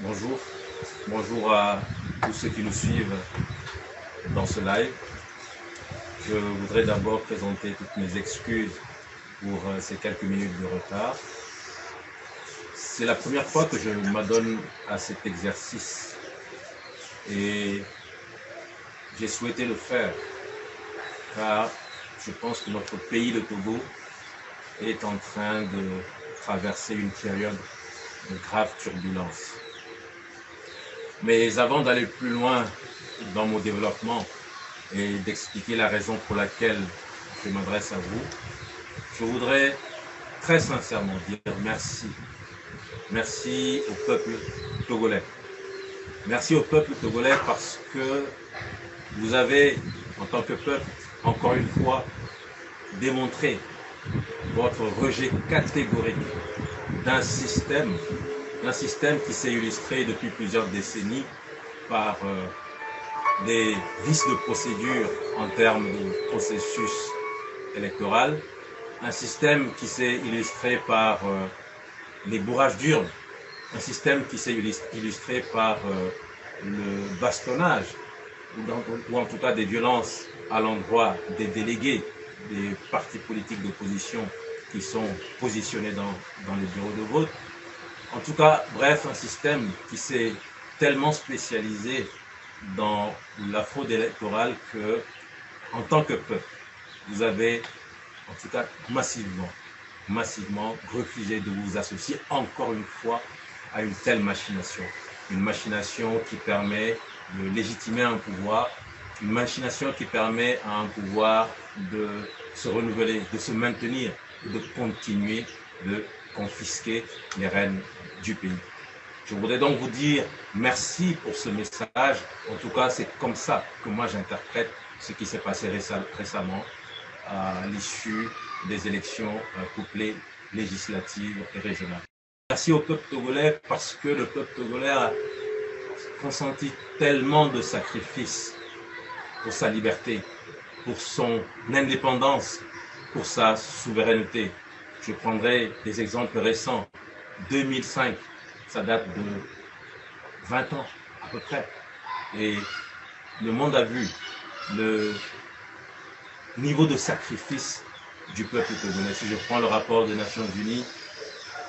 Bonjour, bonjour à tous ceux qui nous suivent dans ce live. Je voudrais d'abord présenter toutes mes excuses pour ces quelques minutes de retard. C'est la première fois que je m'adonne à cet exercice et j'ai souhaité le faire car je pense que notre pays, le Togo, est en train de traverser une période de grave turbulence. Mais avant d'aller plus loin dans mon développement et d'expliquer la raison pour laquelle je m'adresse à vous, je voudrais très sincèrement dire merci. Merci au peuple togolais. Merci au peuple togolais parce que vous avez, en tant que peuple, encore une fois, démontré votre rejet catégorique d'un système qui s'est illustré depuis plusieurs décennies par des vices de procédure en termes de processus électoral, un système qui s'est illustré par les bourrages d'urnes, un système qui s'est illustré par le bastonnage, ou en tout cas des violences à l'endroit des délégués des partis politiques d'opposition qui sont positionnés dans les bureaux de vote. En tout cas, bref, un système qui s'est tellement spécialisé dans la fraude électorale que, en tant que peuple, vous avez, en tout cas, massivement refusé de vous associer encore une fois à une telle machination. Une machination qui permet de légitimer un pouvoir, une machination qui permet à un pouvoir de se renouveler, de se maintenir, de continuer de confisquer les rênes du pays. Je voudrais donc vous dire merci pour ce message. En tout cas, c'est comme ça que moi j'interprète ce qui s'est passé récemment à l'issue des élections couplées législatives et régionales. Merci au peuple togolais parce que le peuple togolais a consenti tellement de sacrifices pour sa liberté, pour son indépendance, pour sa souveraineté. Je prendrai des exemples récents. 2005, ça date de 20 ans à peu près. Et le monde a vu le niveau de sacrifice du peuple togolais. Si je prends le rapport des Nations Unies,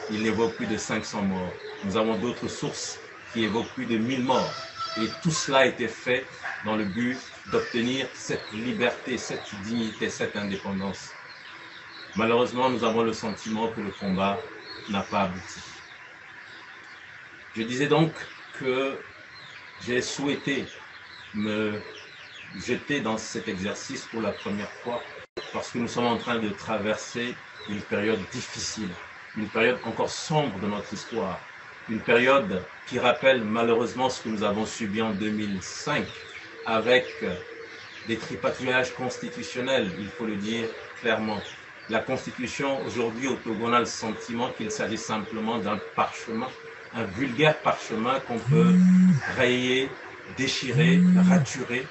il évoque plus de 500 morts. Nous avons d'autres sources qui évoquent plus de 1000 morts. Et tout cela a été fait dans le but d'obtenir cette liberté, cette dignité, cette indépendance. Malheureusement, nous avons le sentiment que le combat n'a pas abouti. Je disais donc que j'ai souhaité me jeter dans cet exercice pour la première fois parce que nous sommes en train de traverser une période difficile, une période encore sombre de notre histoire, une période qui rappelle malheureusement ce que nous avons subi en 2005 avec des tripatouillages constitutionnels, il faut le dire clairement. La Constitution, aujourd'hui, au Togo, on a le sentiment qu'il s'agit simplement d'un parchemin, un vulgaire parchemin qu'on peut rayer, déchirer, raturer,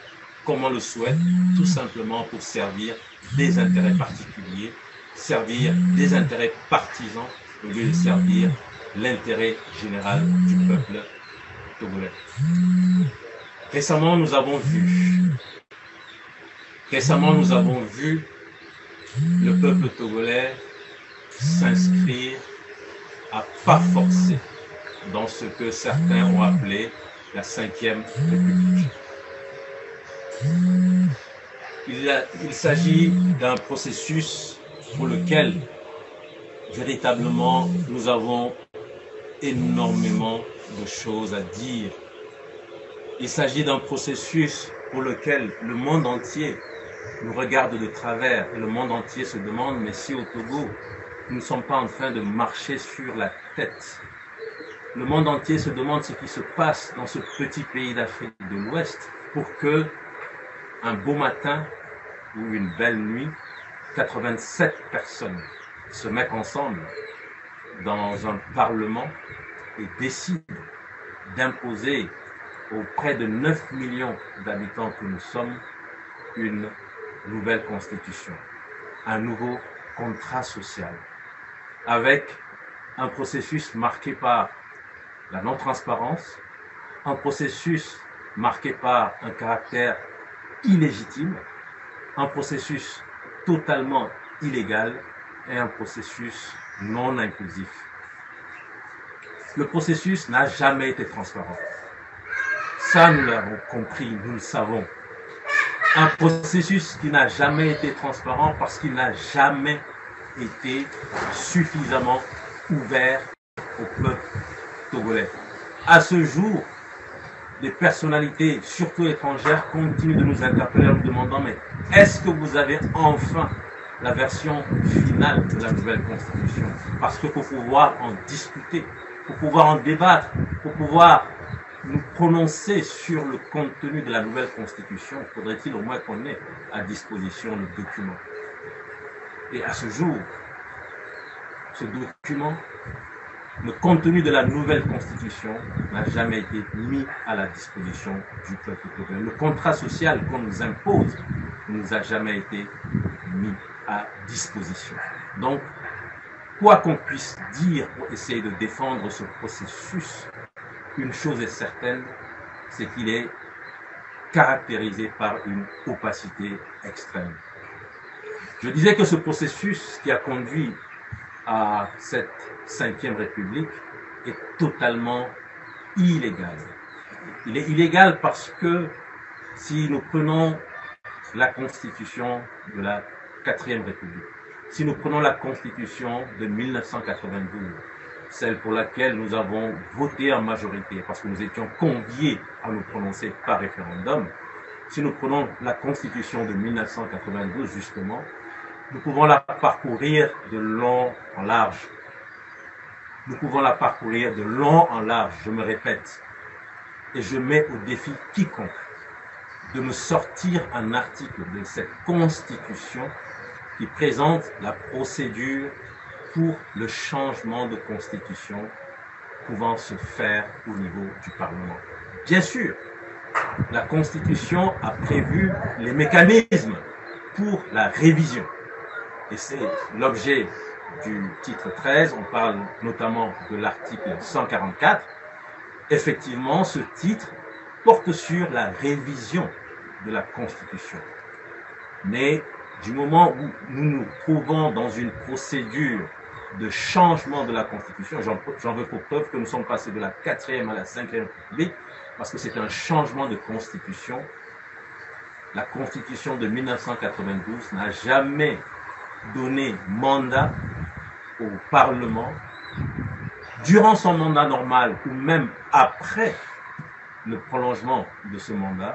comme on le souhaite, tout simplement pour servir des intérêts particuliers, servir des intérêts partisans, au lieu de servir l'intérêt général du peuple togolais. Récemment, nous avons vu le peuple togolais s'inscrire à pas forcer dans ce que certains ont appelé la 5e République. Il s'agit d'un processus pour lequel véritablement nous avons énormément de choses à dire. Il s'agit d'un processus pour lequel le monde entier nous regarde de travers et le monde entier se demande, mais si au Togo, nous ne sommes pas en train de marcher sur la tête. Le monde entier se demande ce qui se passe dans ce petit pays d'Afrique de l'Ouest pour que, un beau matin ou une belle nuit, 87 personnes se mettent ensemble dans un parlement et décident d'imposer auprès de 9 millions d'habitants que nous sommes une nouvelle constitution, un nouveau contrat social, avec un processus marqué par la non-transparence, un processus marqué par un caractère illégitime, un processus totalement illégal et un processus non inclusif. Le processus n'a jamais été transparent. Ça, nous l'avons compris, nous le savons. Un processus qui n'a jamais été transparent parce qu'il n'a jamais été suffisamment ouvert au peuple togolais. À ce jour, des personnalités, surtout étrangères, continuent de nous interpeller en nous demandant mais est-ce que vous avez enfin la version finale de la nouvelle constitution? Parce que pour pouvoir en discuter, pour pouvoir en débattre, pour pouvoir nous prononcer sur le contenu de la nouvelle constitution, faudrait-il au moins qu'on ait à disposition le document. Et à ce jour, ce document, le contenu de la nouvelle constitution n'a jamais été mis à la disposition du peuple togolais. Le contrat social qu'on nous impose ne nous a jamais été mis à disposition. Donc, quoi qu'on puisse dire pour essayer de défendre ce processus, une chose est certaine, c'est qu'il est caractérisé par une opacité extrême. Je disais que ce processus qui a conduit à cette 5e République est totalement illégal. Il est illégal parce que si nous prenons la Constitution de la 4e République, si nous prenons la Constitution de 1992, celle pour laquelle nous avons voté en majorité parce que nous étions conviés à nous prononcer par référendum, si nous prenons la Constitution de 1992 justement, nous pouvons la parcourir de long en large. Nous pouvons la parcourir de long en large, je me répète. Et je mets au défi quiconque de me sortir un article de cette Constitution qui présente la procédure pour le changement de Constitution pouvant se faire au niveau du Parlement. Bien sûr, la Constitution a prévu les mécanismes pour la révision. Et c'est l'objet du titre 13, on parle notamment de l'article 144. Effectivement, ce titre porte sur la révision de la Constitution. Mais du moment où nous nous trouvons dans une procédure de changement de la Constitution, j'en veux pour preuve que nous sommes passés de la 4e à la 5e République, parce que c'est un changement de Constitution. La Constitution de 1992 n'a jamais donné mandat au Parlement, durant son mandat normal ou même après le prolongement de ce mandat.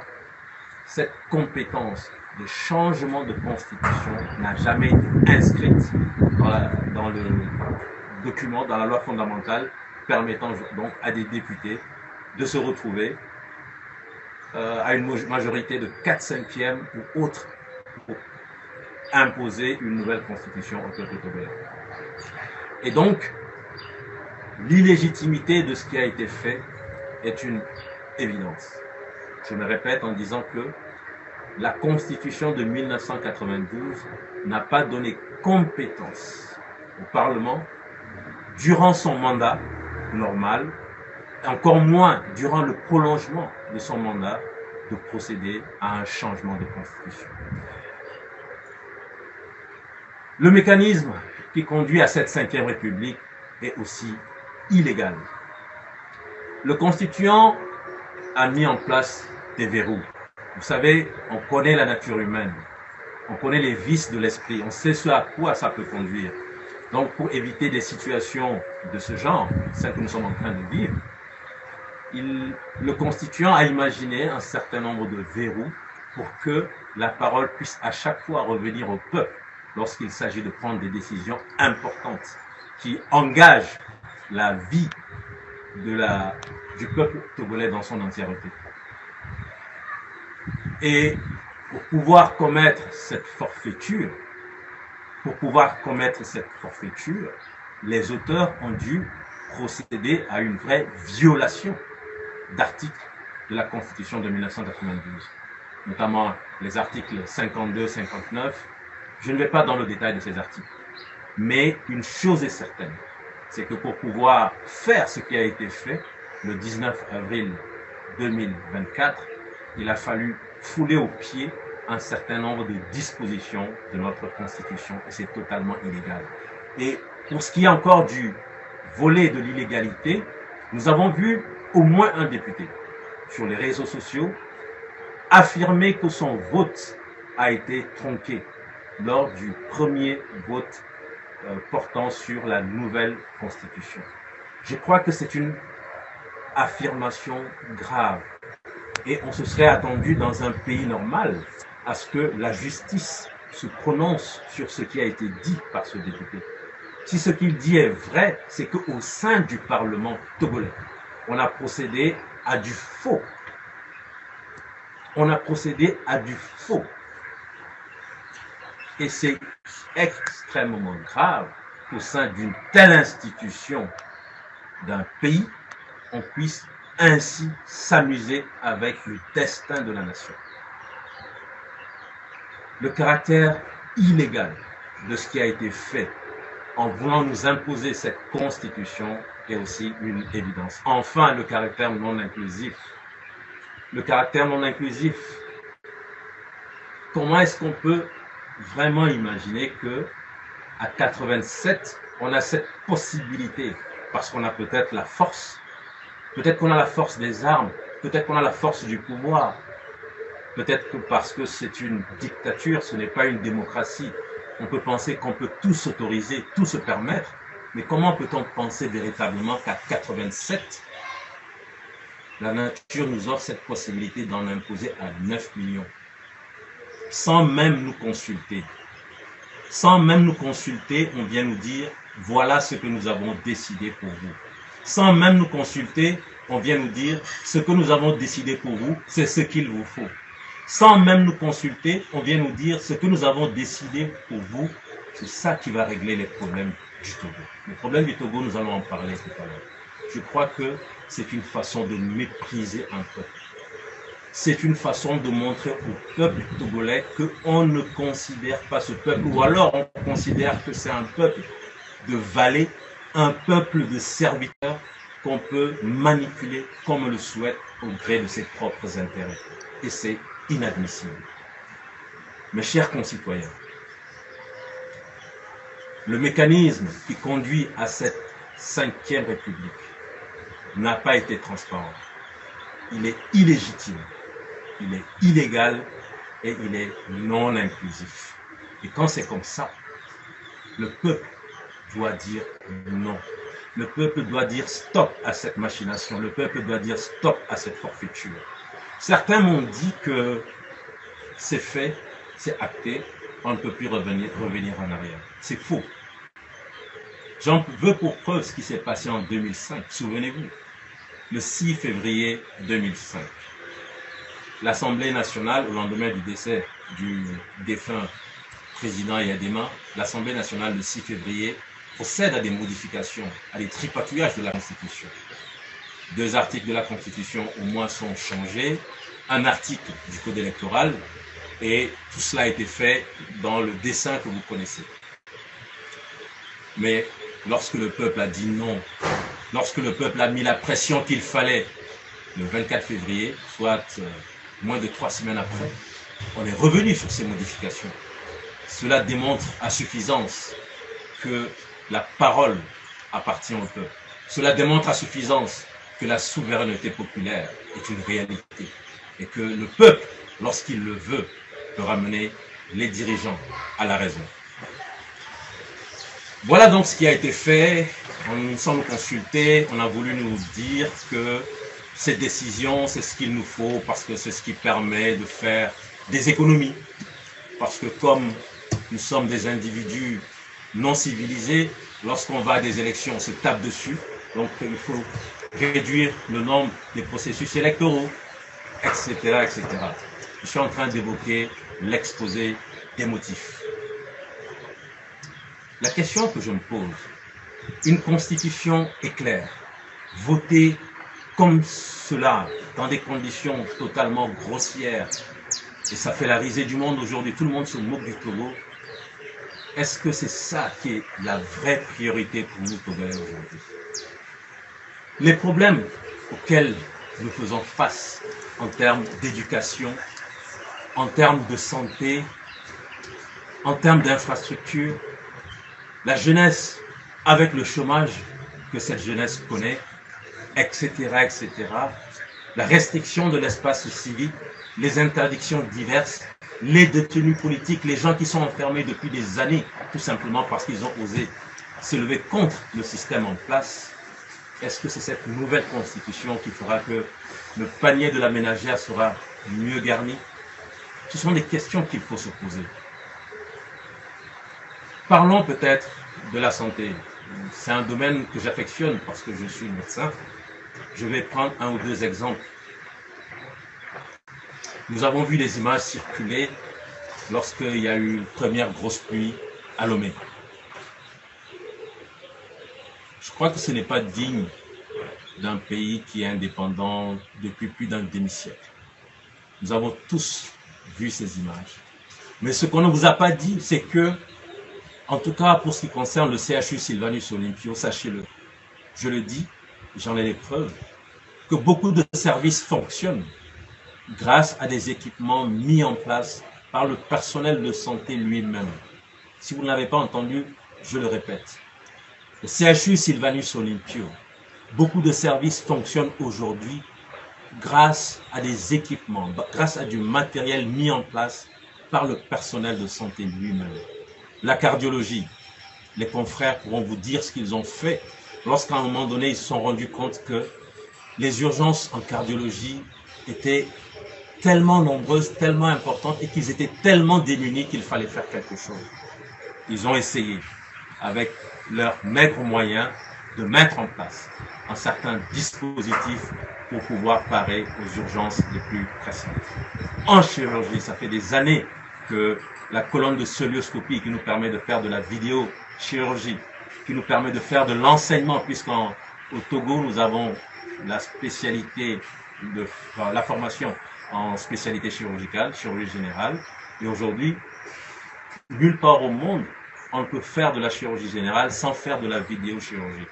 Cette compétence de changement de constitution n'a jamais été inscrite dans le document, dans la loi fondamentale, permettant donc à des députés de se retrouver à une majorité de 4/5 ou autre pour imposer une nouvelle constitution au peuple togolais. Et donc, l'illégitimité de ce qui a été fait est une évidence. Je me répète en disant que la Constitution de 1992 n'a pas donné compétence au Parlement durant son mandat normal, encore moins durant le prolongement de son mandat, de procéder à un changement de Constitution. Le mécanisme qui conduit à cette 5e République est aussi illégal. Le constituant a mis en place des verrous. Vous savez, on connaît la nature humaine, on connaît les vices de l'esprit, on sait ce à quoi ça peut conduire. Donc, pour éviter des situations de ce genre, celles que nous sommes en train de vivre, le constituant a imaginé un certain nombre de verrous pour que la parole puisse à chaque fois revenir au peuple lorsqu'il s'agit de prendre des décisions importantes qui engagent la vie du peuple togolais dans son entièreté. Et pour pouvoir commettre cette forfaiture, les auteurs ont dû procéder à une vraie violation d'articles de la Constitution de 1992, notamment les articles 52, 59. Je ne vais pas dans le détail de ces articles, mais une chose est certaine, c'est que pour pouvoir faire ce qui a été fait, le 19 avril 2024, il a fallu fouler au pied un certain nombre de dispositions de notre Constitution et c'est totalement illégal. Et pour ce qui est encore du volet de l'illégalité, nous avons vu au moins un député sur les réseaux sociaux affirmer que son vote a été tronqué lors du premier vote portant sur la nouvelle Constitution. Je crois que c'est une affirmation grave et on se serait attendu dans un pays normal à ce que la justice se prononce sur ce qui a été dit par ce député. Si ce qu'il dit est vrai, c'est qu'au sein du Parlement togolais, on a procédé à du faux. On a procédé à du faux. Et c'est extrêmement grave qu'au sein d'une telle institution d'un pays, on puisse ainsi s'amuser avec le destin de la nation. Le caractère illégal de ce qui a été fait en voulant nous imposer cette constitution est aussi une évidence. Enfin, le caractère non inclusif. Le caractère non inclusif. Comment est-ce qu'on peut vraiment imaginer que à 87, on a cette possibilité parce qu'on a peut-être la force, peut-être qu'on a la force des armes, peut-être qu'on a la force du pouvoir, peut-être que parce que c'est une dictature, ce n'est pas une démocratie. On peut penser qu'on peut tout s'autoriser, tout se permettre, mais comment peut-on penser véritablement qu'à 87, la nature nous offre cette possibilité d'en imposer à 9 millions, sans même nous consulter. Sans même nous consulter, on vient nous dire, voilà ce que nous avons décidé pour vous. Sans même nous consulter, on vient nous dire, ce que nous avons décidé pour vous, c'est ce qu'il vous faut. Sans même nous consulter, on vient nous dire, ce que nous avons décidé pour vous, c'est ça qui va régler les problèmes du Togo. Les problèmes du Togo, nous allons en parler tout à l'heure. Je crois que c'est une façon de mépriser un peuple. C'est une façon de montrer au peuple togolais qu'on ne considère pas ce peuple, ou alors on considère que c'est un peuple de valets, un peuple de serviteurs qu'on peut manipuler comme on le souhaite au gré de ses propres intérêts. Et c'est inadmissible. Mes chers concitoyens, le mécanisme qui conduit à cette 5e République n'a pas été transparent. Il est illégitime, il est illégal et il est non inclusif. Et quand c'est comme ça, le peuple doit dire non. Le peuple doit dire stop à cette machination. Le peuple doit dire stop à cette forfaiture. Certains m'ont dit que c'est fait, c'est acté, on ne peut plus revenir en arrière. C'est faux. J'en veux pour preuve ce qui s'est passé en 2005. Souvenez-vous, le 6 février 2005, l'Assemblée nationale, au lendemain du décès du défunt président Yadema, l'Assemblée nationale, le 6 février, procède à des modifications, à des tripatouillages de la Constitution. 2 articles de la Constitution au moins sont changés, un article du Code électoral, et tout cela a été fait dans le dessin que vous connaissez. Mais lorsque le peuple a dit non, lorsque le peuple a mis la pression qu'il fallait, le 24 février, soit moins de 3 semaines après, on est revenu sur ces modifications. Cela démontre à suffisance que la parole appartient au peuple. Cela démontre à suffisance que la souveraineté populaire est une réalité et que le peuple, lorsqu'il le veut, peut ramener les dirigeants à la raison. Voilà donc ce qui a été fait. On nous sommes consultés, on a voulu nous dire que cette décision, c'est ce qu'il nous faut parce que c'est ce qui permet de faire des économies. Parce que comme nous sommes des individus non civilisés, lorsqu'on va à des élections, on se tape dessus. Donc il faut réduire le nombre des processus électoraux, etc., etc. Je suis en train d'évoquer l'exposé des motifs. La question que je me pose, une constitution est claire, votée comme cela, dans des conditions totalement grossières, et ça fait la risée du monde aujourd'hui, tout le monde se moque du Togo. Est-ce que c'est ça qui est la vraie priorité pour nous Togolais aujourd'hui? Les problèmes auxquelles nous faisons face en termes d'éducation, en termes de santé, en termes d'infrastructure. La jeunesse, avec le chômage que cette jeunesse connaît, etc., etc., la restriction de l'espace civique, les interdictions diverses, les détenus politiques, les gens qui sont enfermés depuis des années, tout simplement parce qu'ils ont osé se lever contre le système en place. Est-ce que c'est cette nouvelle constitution qui fera que le panier de la ménagère sera mieux garni? Ce sont des questions qu'il faut se poser. Parlons peut-être de la santé. C'est un domaine que j'affectionne parce que je suis médecin. Je vais prendre un ou deux exemples. Nous avons vu des images circuler lorsqu'il y a eu une première grosse pluie à Lomé. Je crois que ce n'est pas digne d'un pays qui est indépendant depuis plus d'un demi-siècle. Nous avons tous vu ces images. Mais ce qu'on ne vous a pas dit, c'est que, en tout cas pour ce qui concerne le CHU Sylvanus Olympio, sachez-le, je le dis, j'en ai les preuves, que beaucoup de services fonctionnent grâce à des équipements mis en place par le personnel de santé lui-même. Si vous ne l'avez pas entendu, je le répète. Le CHU Sylvanus Olympio, beaucoup de services fonctionnent aujourd'hui grâce à des équipements, grâce à du matériel mis en place par le personnel de santé lui-même. La cardiologie, les confrères pourront vous dire ce qu'ils ont fait lorsqu'à un moment donné, ils se sont rendus compte que les urgences en cardiologie étaient tellement nombreuses, tellement importantes et qu'ils étaient tellement démunis qu'il fallait faire quelque chose. Ils ont essayé, avec leurs maigres moyens, de mettre en place un certain dispositif pour pouvoir parer aux urgences les plus pressantes. En chirurgie, ça fait des années que la colonne de cœlioscopie qui nous permet de faire de la vidéochirurgie, qui nous permet de faire de l'enseignement, puisqu'au Togo, nous avons la spécialité la formation en spécialité chirurgicale, chirurgie générale, et aujourd'hui, nulle part au monde, on peut faire de la chirurgie générale sans faire de la vidéochirurgie.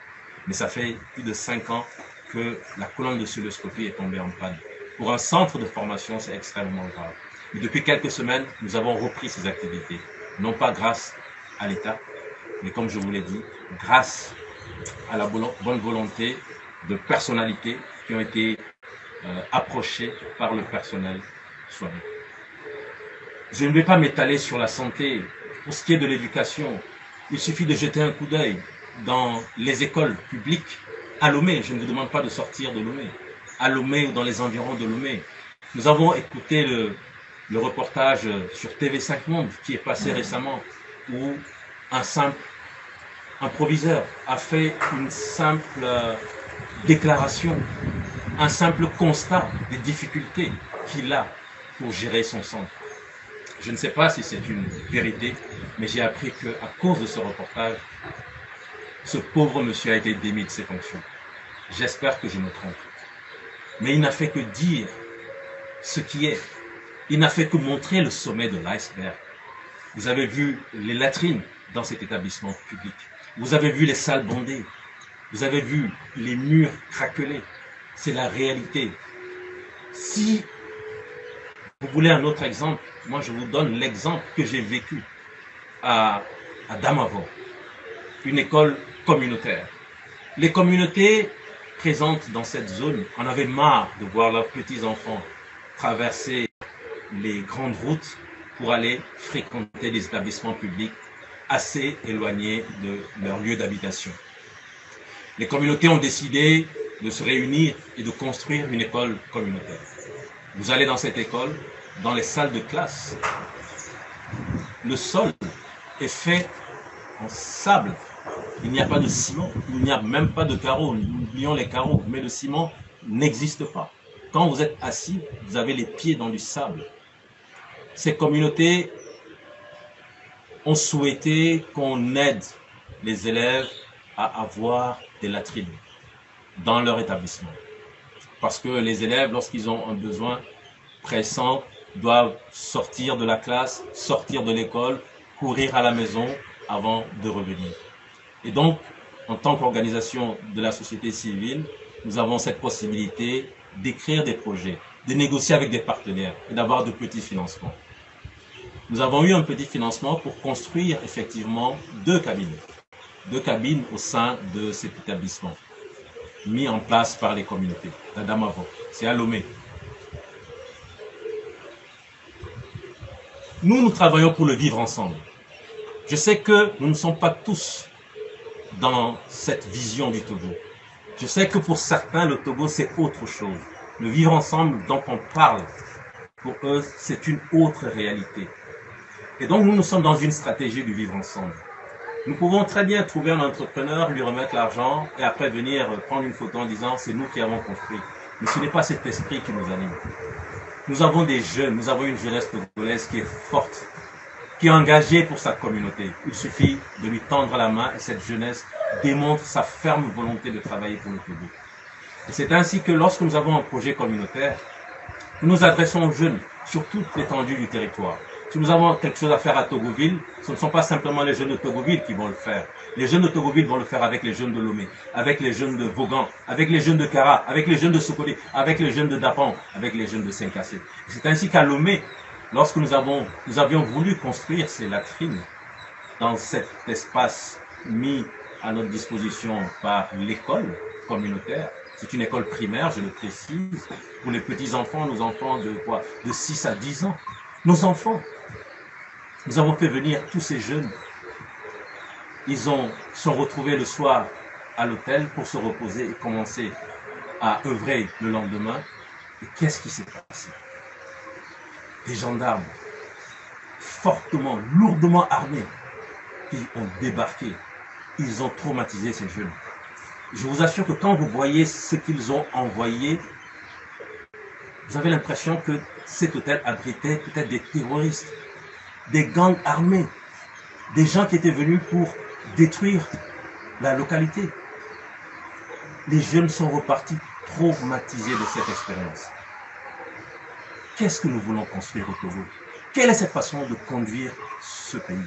Mais ça fait plus de 5 ans que la colonne de cœlioscopie est tombée en panne. Pour un centre de formation, c'est extrêmement grave. Mais depuis quelques semaines, nous avons repris ces activités. Non pas grâce à l'État, mais comme je vous l'ai dit, grâce à la bonne volonté de personnalités qui ont été approchées par le personnel soignant. Je ne vais pas m'étaler sur la santé. Pour ce qui est de l'éducation, il suffit de jeter un coup d'œil dans les écoles publiques à Lomé. Je ne vous demande pas de sortir de Lomé. À Lomé ou dans les environs de Lomé. Nous avons écouté le reportage sur TV5 Monde qui est passé récemment où un proviseur a fait une simple déclaration, un simple constat des difficultés qu'il a pour gérer son centre. Je ne sais pas si c'est une vérité, mais j'ai appris qu'à cause de ce reportage, ce pauvre monsieur a été démis de ses fonctions. J'espère que je me trompe. Mais il n'a fait que dire ce qui est. Il n'a fait que montrer le sommet de l'iceberg. Vous avez vu les latrines dans cet établissement public. Vous avez vu les salles bondées. Vous avez vu les murs craquelés. C'est la réalité. Si vous voulez un autre exemple, moi je vous donne l'exemple que j'ai vécu à Damavor, une école communautaire. Les communautés présentes dans cette zone en avaient marre de voir leurs petits-enfants traverser les grandes routes pour aller fréquenter des établissements publics assez éloignés de leur lieu d'habitation. Les communautés ont décidé de se réunir et de construire une école communautaire. Vous allez dans cette école, dans les salles de classe, le sol est fait en sable. Il n'y a pas de ciment, il n'y a même pas de carreaux. Nous oublions les carreaux, mais le ciment n'existe pas. Quand vous êtes assis, vous avez les pieds dans du sable. Ces communautés ont souhaité qu'on aide les élèves à avoir des latrines dans leur établissement. Parce que les élèves, lorsqu'ils ont un besoin pressant, doivent sortir de la classe, sortir de l'école, courir à la maison avant de revenir. Et donc, en tant qu'organisation de la société civile, nous avons cette possibilité d'écrire des projets, de négocier avec des partenaires et d'avoir de petits financements. Nous avons eu un petit financement pour construire effectivement deux cabines au sein de cet établissement, mis en place par les communautés d'Adamavo. C'est à Lomé. Nous travaillons pour le vivre ensemble. Je sais que nous ne sommes pas tous dans cette vision du Togo. Je sais que pour certains, le Togo, c'est autre chose. Le vivre ensemble dont on parle, pour eux, c'est une autre réalité. Et donc, nous sommes dans une stratégie du vivre ensemble. Nous pouvons très bien trouver un entrepreneur, lui remettre l'argent et après venir prendre une photo en disant « c'est nous qui avons construit ». Mais ce n'est pas cet esprit qui nous anime. Nous avons des jeunes, nous avons une jeunesse togolaise qui est forte, qui est engagée pour sa communauté. Il suffit de lui tendre la main et cette jeunesse démontre sa ferme volonté de travailler pour le Togo. Et c'est ainsi que lorsque nous avons un projet communautaire, nous nous adressons aux jeunes sur toute l'étendue du territoire. Si nous avons quelque chose à faire à Togoville, ce ne sont pas simplement les jeunes de Togoville qui vont le faire. Les jeunes de Togoville vont le faire avec les jeunes de Lomé, avec les jeunes de Vaughan, avec les jeunes de Kara, avec les jeunes de Sokolé, avec les jeunes de Dapan, avec les jeunes de Saint-Cassé. C'est ainsi qu'à Lomé, lorsque nous avions voulu construire ces latrines dans cet espace mis à notre disposition par l'école communautaire, c'est une école primaire, je le précise, pour les petits-enfants, nos enfants de 6 à 10 ans. Nos enfants, nous avons fait venir tous ces jeunes. Ils sont retrouvés le soir à l'hôtel pour se reposer et commencer à œuvrer le lendemain. Et qu'est-ce qui s'est passé? Des gendarmes fortement, lourdement armés, qui ont débarqué. Ils ont traumatisé ces jeunes. Je vous assure que quand vous voyez ce qu'ils ont envoyé, vous avez l'impression que cet hôtel abritait peut-être des terroristes, des gangs armés, des gens qui étaient venus pour détruire la localité. Les jeunes sont repartis traumatisés de cette expérience. Qu'est-ce que nous voulons construire au Togo? Quelle est cette façon de conduire ce pays?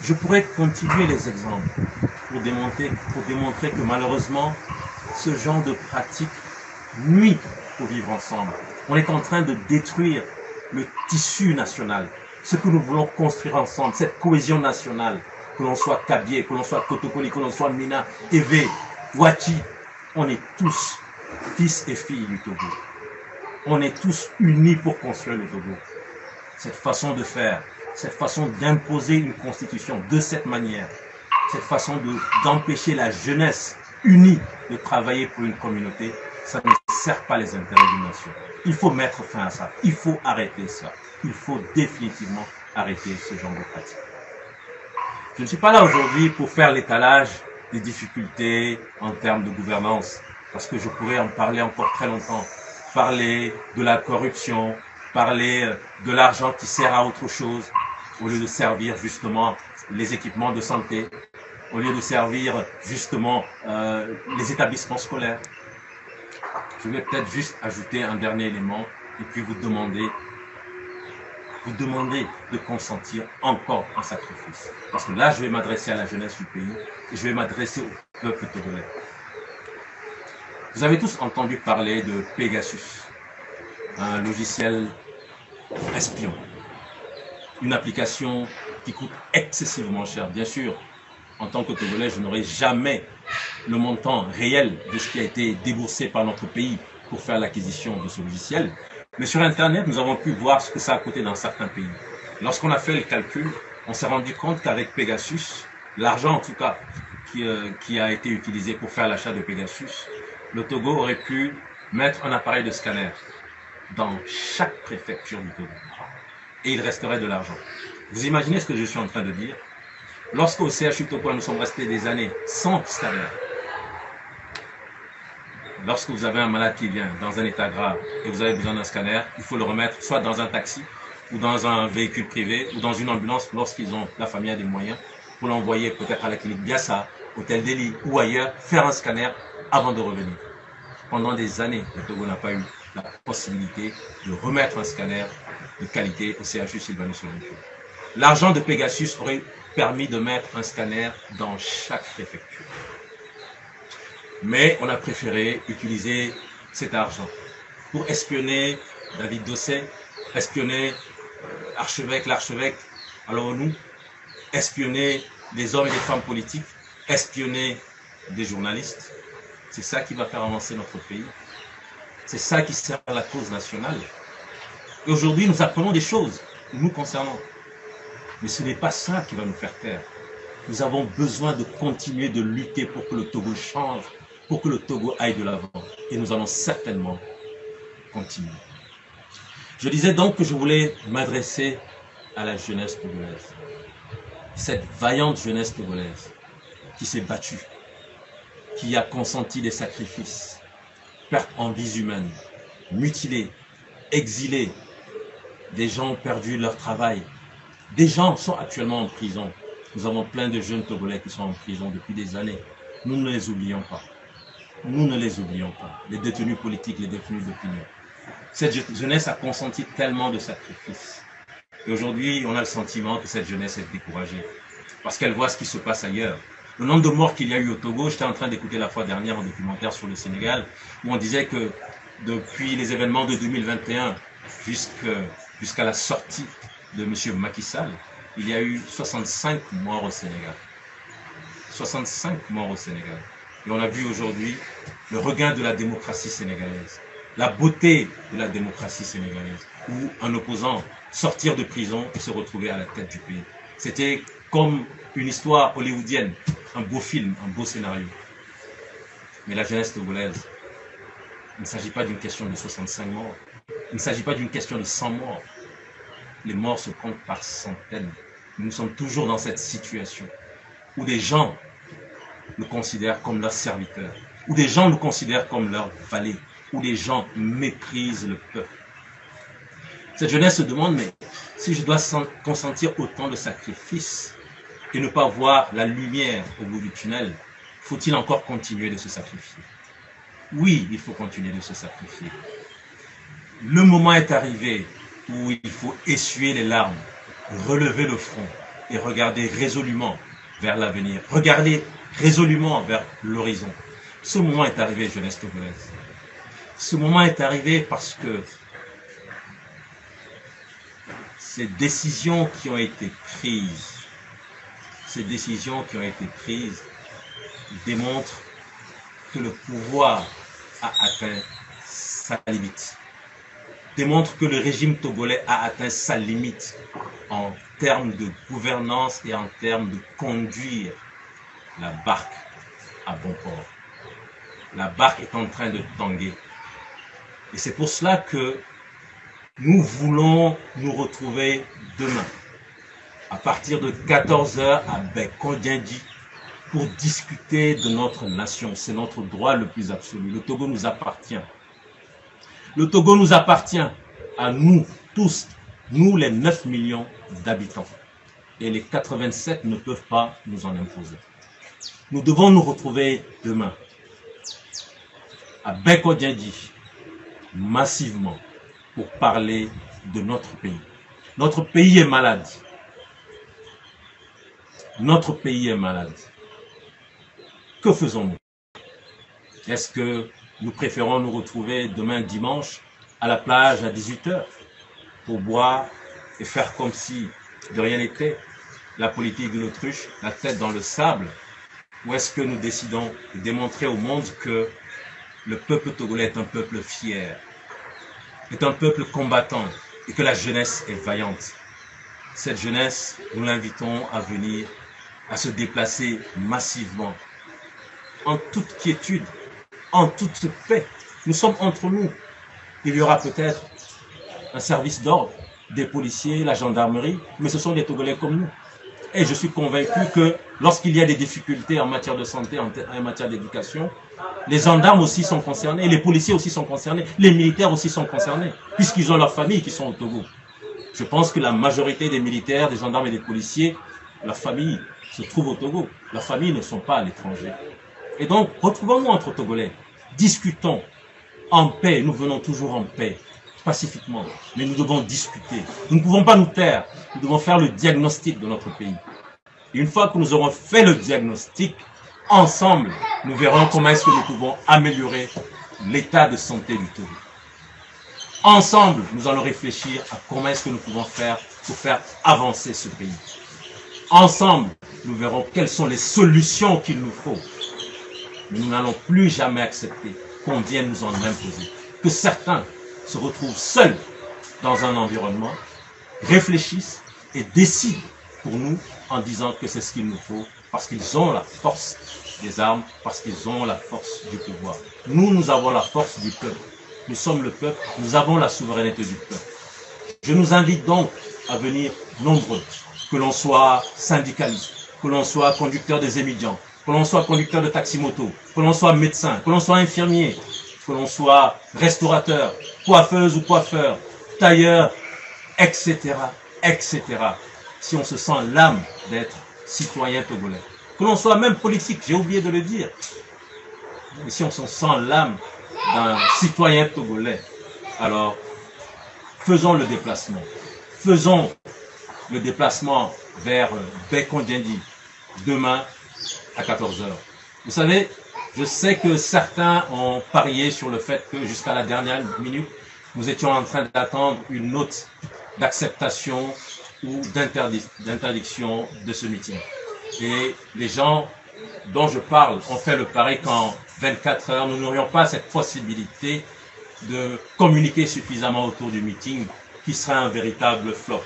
Je pourrais continuer les exemples pour démontrer que malheureusement, ce genre de pratique nuit au vivre ensemble. On est en train de détruire le tissu national, ce que nous voulons construire ensemble, cette cohésion nationale, que l'on soit Kabyé, que l'on soit Kotokoli, que l'on soit Mina, Evé, Ouachi, on est tous fils et filles du Togo. On est tous unis pour construire le Togo. Cette façon de faire, cette façon d'imposer une constitution de cette manière, cette façon d'empêcher la jeunesse unie de travailler pour une communauté, ça ne sert pas les intérêts d'une nation. Il faut mettre fin à ça. Il faut arrêter ça. Il faut définitivement arrêter ce genre de pratique. Je ne suis pas là aujourd'hui pour faire l'étalage des difficultés en termes de gouvernance, parce que je pourrais en parler encore très longtemps. Parler de la corruption, parler de l'argent qui sert à autre chose, au lieu de servir justement les équipements de santé, au lieu de servir justement les établissements scolaires. Je vais peut-être juste ajouter un dernier élément et puis vous demander de consentir encore un sacrifice. Parce que là, je vais m'adresser à la jeunesse du pays et je vais m'adresser au peuple togolais. Vous avez tous entendu parler de Pegasus, un logiciel espion, une application qui coûte excessivement cher. Bien sûr, en tant que Togolais, je n'aurai jamais le montant réel de ce qui a été déboursé par notre pays pour faire l'acquisition de ce logiciel. Mais sur Internet, nous avons pu voir ce que ça a coûté dans certains pays. Lorsqu'on a fait le calcul, on s'est rendu compte qu'avec Pegasus, l'argent en tout cas qui a été utilisé pour faire l'achat de Pegasus, le Togo aurait pu mettre un appareil de scanner dans chaque préfecture du Togo. Et il resterait de l'argent. Vous imaginez ce que je suis en train de dire? Lorsqu'au CHU Togo, nous sommes restés des années sans scanner, lorsque vous avez un malade qui vient dans un état grave et vous avez besoin d'un scanner, il faut le remettre soit dans un taxi ou dans un véhicule privé ou dans une ambulance lorsqu'ils ont, la famille a des moyens, pour l'envoyer peut-être à la clinique Biassa, Hôtel Delhi ou ailleurs, faire un scanner avant de revenir. Pendant des années, le Togo n'a pas eu la possibilité de remettre un scanner de qualité au CHU Sylvanus Olympio. L'argent de Pegasus aurait permis de mettre un scanner dans chaque préfecture. Mais on a préféré utiliser cet argent pour espionner David Dosset, espionner l'archevêque, alors nous, espionner des hommes et des femmes politiques, espionner des journalistes. C'est ça qui va faire avancer notre pays. C'est ça qui sert à la cause nationale. Et aujourd'hui, nous apprenons des choses nous concernant. Mais ce n'est pas ça qui va nous faire taire. Nous avons besoin de continuer de lutter pour que le Togo change, pour que le Togo aille de l'avant. Et nous allons certainement continuer. Je disais donc que je voulais m'adresser à la jeunesse togolaise. Cette vaillante jeunesse togolaise qui s'est battue, qui a consenti des sacrifices, pertes en vies humaines, mutilés, exilés. Des gens ont perdu leur travail. Des gens sont actuellement en prison. Nous avons plein de jeunes Togolais qui sont en prison depuis des années. Nous ne les oublions pas. Nous ne les oublions pas. Les détenus politiques, les détenus d'opinion. Cette jeunesse a consenti tellement de sacrifices. Et aujourd'hui, on a le sentiment que cette jeunesse est découragée. Parce qu'elle voit ce qui se passe ailleurs. Le nombre de morts qu'il y a eu au Togo, j'étais en train d'écouter la fois dernière un documentaire sur le Sénégal, où on disait que depuis les événements de 2021 jusqu'à la sortie de M. Macky Sall, il y a eu 65 morts au Sénégal. 65 morts au Sénégal. Et on a vu aujourd'hui le regain de la démocratie sénégalaise, la beauté de la démocratie sénégalaise, où un opposant sortir de prison et se retrouver à la tête du pays. C'était comme une histoire hollywoodienne, un beau film, un beau scénario. Mais la jeunesse togolaise, il ne s'agit pas d'une question de 65 morts, il ne s'agit pas d'une question de 100 morts. Les morts se comptent par centaines. Nous sommes toujours dans cette situation où des gens nous considèrent comme leurs serviteurs, où des gens nous considèrent comme leurs valets, où des gens méprisent le peuple. Cette jeunesse se demande, mais si je dois consentir autant de sacrifices et ne pas voir la lumière au bout du tunnel, faut-il encore continuer de se sacrifier? Oui, il faut continuer de se sacrifier. Le moment est arrivé où il faut essuyer les larmes, relever le front et regarder résolument vers l'avenir, regarder résolument vers l'horizon. Ce moment est arrivé, jeunesse togolaise. Ce moment est arrivé parce que ces décisions qui ont été prises, démontrent que le pouvoir a atteint sa limite, démontrent que le régime togolais a atteint sa limite en termes de gouvernance et en termes de conduire la barque à bon port. La barque est en train de tanguer. Et c'est pour cela que nous voulons nous retrouver demain, à partir de 14 h à Bekodjindi, pour discuter de notre nation. C'est notre droit le plus absolu. Le Togo nous appartient. Le Togo nous appartient à nous tous, nous les 9 millions d'habitants. Et les 87 ne peuvent pas nous en imposer. Nous devons nous retrouver demain, à Bekodjindi, massivement, pour parler de notre pays. Notre pays est malade. Notre pays est malade. Que faisons-nous? Est-ce que nous préférons nous retrouver demain dimanche à la plage à 18 h pour boire et faire comme si de rien n'était, la politique de l'autruche, la tête dans le sable? Ou est-ce que nous décidons de démontrer au monde que le peuple togolais est un peuple fier, est un peuple combattant et que la jeunesse est vaillante? Cette jeunesse, nous l'invitons à venir, à se déplacer massivement, en toute quiétude, en toute paix. Nous sommes entre nous. Il y aura peut-être un service d'ordre, des policiers, la gendarmerie, mais ce sont des Togolais comme nous. Et je suis convaincu que lorsqu'il y a des difficultés en matière de santé, en matière d'éducation, les gendarmes aussi sont concernés, les policiers aussi sont concernés, les militaires aussi sont concernés, puisqu'ils ont leurs familles qui sont au Togo. Je pense que la majorité des militaires, des gendarmes et des policiers, leur famille se trouve au Togo. Leurs familles ne sont pas à l'étranger. Et donc, retrouvons-nous entre Togolais, discutons en paix. Nous venons toujours en paix, pacifiquement, mais nous devons discuter. Nous ne pouvons pas nous taire. Nous devons faire le diagnostic de notre pays. Et une fois que nous aurons fait le diagnostic, ensemble, nous verrons comment est-ce que nous pouvons améliorer l'état de santé du Togo. Ensemble, nous allons réfléchir à comment est-ce que nous pouvons faire pour faire avancer ce pays. Ensemble, nous verrons quelles sont les solutions qu'il nous faut. Mais nous n'allons plus jamais accepter qu'on vienne nous en imposer. Que certains se retrouvent seuls dans un environnement, réfléchissent et décident pour nous en disant que c'est ce qu'il nous faut, parce qu'ils ont la force des armes, parce qu'ils ont la force du pouvoir. Nous, nous avons la force du peuple. Nous sommes le peuple, nous avons la souveraineté du peuple. Je nous invite donc à venir nombreux, que l'on soit syndicaliste, que l'on soit conducteur des étudiants, que l'on soit conducteur de taxi-moto, que l'on soit médecin, que l'on soit infirmier, que l'on soit restaurateur, coiffeuse ou coiffeur, tailleur, etc., etc. Si on se sent l'âme d'être citoyen togolais, que l'on soit même politique, j'ai oublié de le dire, mais si on se sent l'âme d'un citoyen togolais, alors faisons le déplacement. Faisons le déplacement vers Bekondiandi demain à 14 h. Vous savez, je sais que certains ont parié sur le fait que jusqu'à la dernière minute, nous étions en train d'attendre une note d'acceptation ou d'interdiction de ce meeting. Et les gens dont je parle ont fait le pari qu'en 24 heures, nous n'aurions pas cette possibilité de communiquer suffisamment autour du meeting qui sera un véritable flop.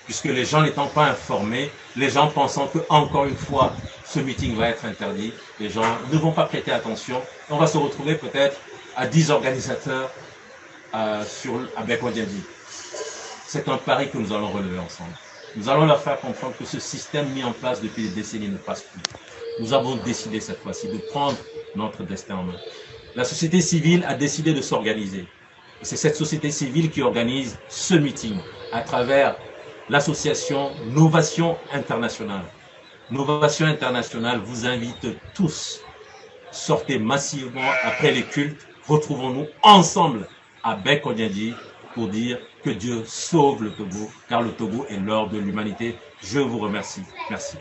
Puisque les gens n'étant pas informés, les gens pensant que encore une fois, ce meeting va être interdit, les gens ne vont pas prêter attention. On va se retrouver peut-être à 10 organisateurs à Bekondiandi. C'est un pari que nous allons relever ensemble. Nous allons leur faire comprendre que ce système mis en place depuis des décennies ne passe plus. Nous avons décidé cette fois-ci de prendre notre destin en main. La société civile a décidé de s'organiser. C'est cette société civile qui organise ce meeting à travers l'association Novation Internationale. Novation Internationale vous invite tous. Sortez massivement après les cultes. Retrouvons-nous ensemble à Bekondiandi pour dire que Dieu sauve le Togo, car le Togo est l'or de l'humanité. Je vous remercie. Merci.